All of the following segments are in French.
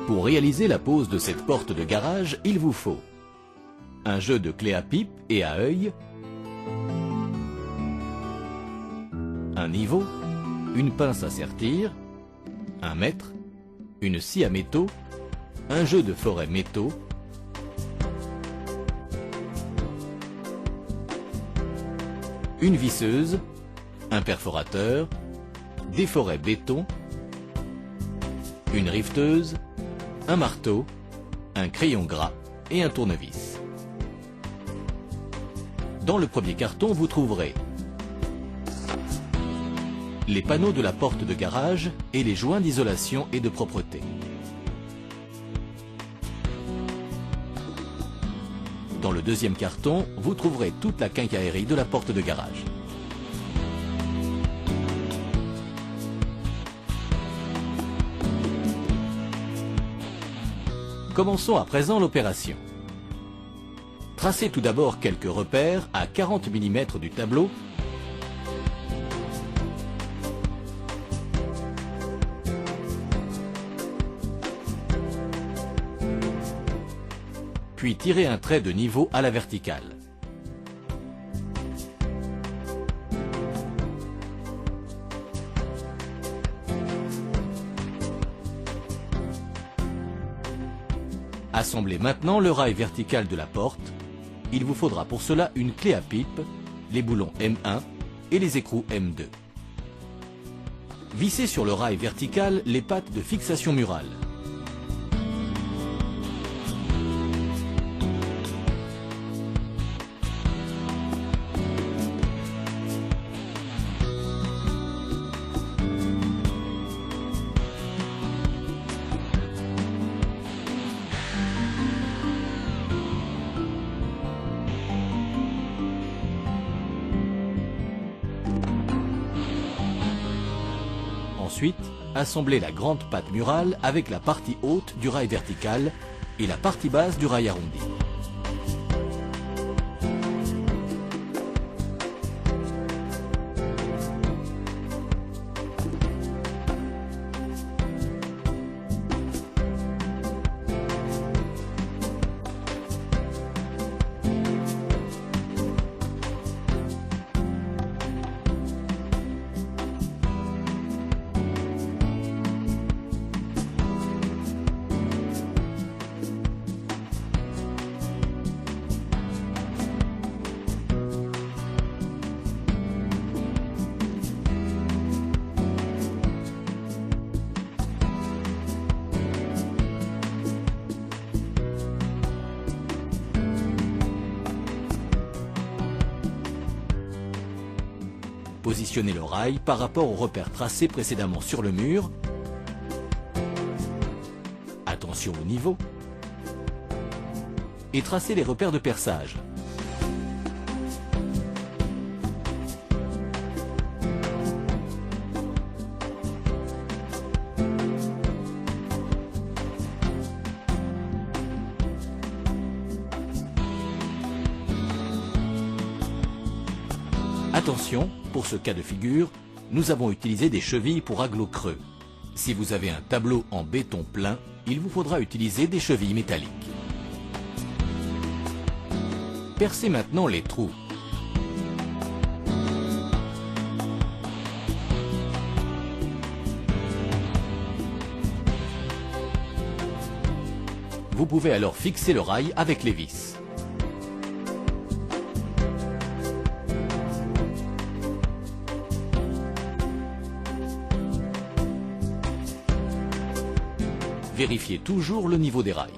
Pour réaliser la pose de cette porte de garage, il vous faut un jeu de clé à pipe et à œil, un niveau, une pince à sertir, un mètre, une scie à métaux, un jeu de forêt métaux, une visseuse, un perforateur, des forêts béton, une riveteuse, un marteau, un crayon gras et un tournevis. Dans le premier carton, vous trouverez les panneaux de la porte de garage et les joints d'isolation et de propreté. Dans le deuxième carton, vous trouverez toute la quincaillerie de la porte de garage. Commençons à présent l'opération. Tracez tout d'abord quelques repères à 40 mm du tableau . Puis tirez un trait de niveau à la verticale. Assemblez maintenant le rail vertical de la porte. Il vous faudra pour cela une clé à pipe, les boulons M1 et les écrous M2. Vissez sur le rail vertical les pattes de fixation murale. Ensuite, assemblez la grande patte murale avec la partie haute du rail vertical et la partie basse du rail arrondi. Positionnez le rail par rapport aux repères tracés précédemment sur le mur. Attention au niveau. Et tracez les repères de perçage. Attention, pour ce cas de figure, nous avons utilisé des chevilles pour aglos creux. Si vous avez un tableau en béton plein, il vous faudra utiliser des chevilles métalliques. Percez maintenant les trous. Vous pouvez alors fixer le rail avec les vis. Vérifiez toujours le niveau des rails.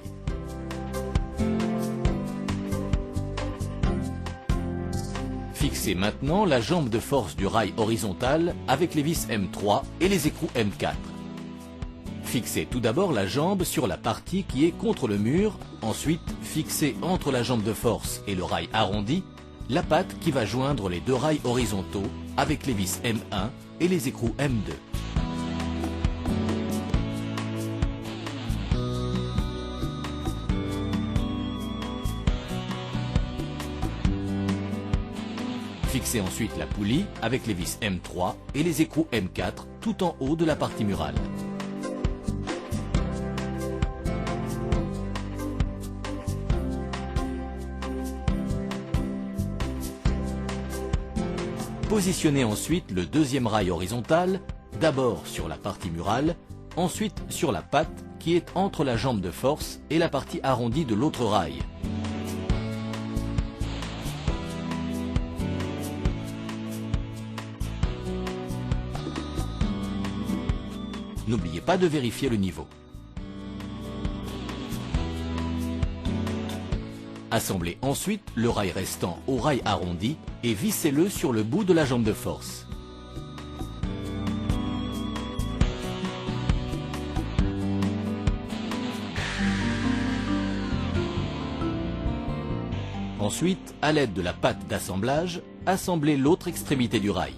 Fixez maintenant la jambe de force du rail horizontal avec les vis M3 et les écrous M4. Fixez tout d'abord la jambe sur la partie qui est contre le mur, ensuite fixez entre la jambe de force et le rail arrondi la patte qui va joindre les deux rails horizontaux avec les vis M1 et les écrous M2. Fixez ensuite la poulie avec les vis M3 et les écrous M4 tout en haut de la partie murale. Positionnez ensuite le deuxième rail horizontal, d'abord sur la partie murale, ensuite sur la patte qui est entre la jambe de force et la partie arrondie de l'autre rail. N'oubliez pas de vérifier le niveau. Assemblez ensuite le rail restant au rail arrondi et vissez-le sur le bout de la jambe de force. Ensuite, à l'aide de la patte d'assemblage, assemblez l'autre extrémité du rail.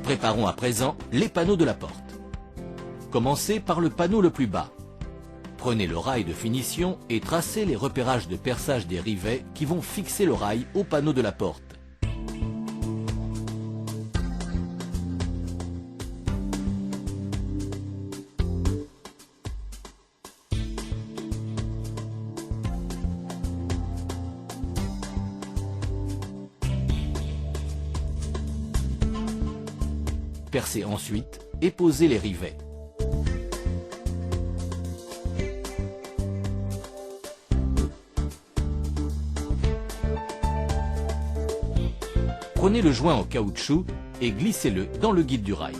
Préparons à présent les panneaux de la porte. Commencez par le panneau le plus bas. Prenez le rail de finition et tracez les repérages de perçage des rivets qui vont fixer le rail au panneau de la porte. Percez ensuite et posez les rivets. Prenez le joint en caoutchouc et glissez-le dans le guide du rail.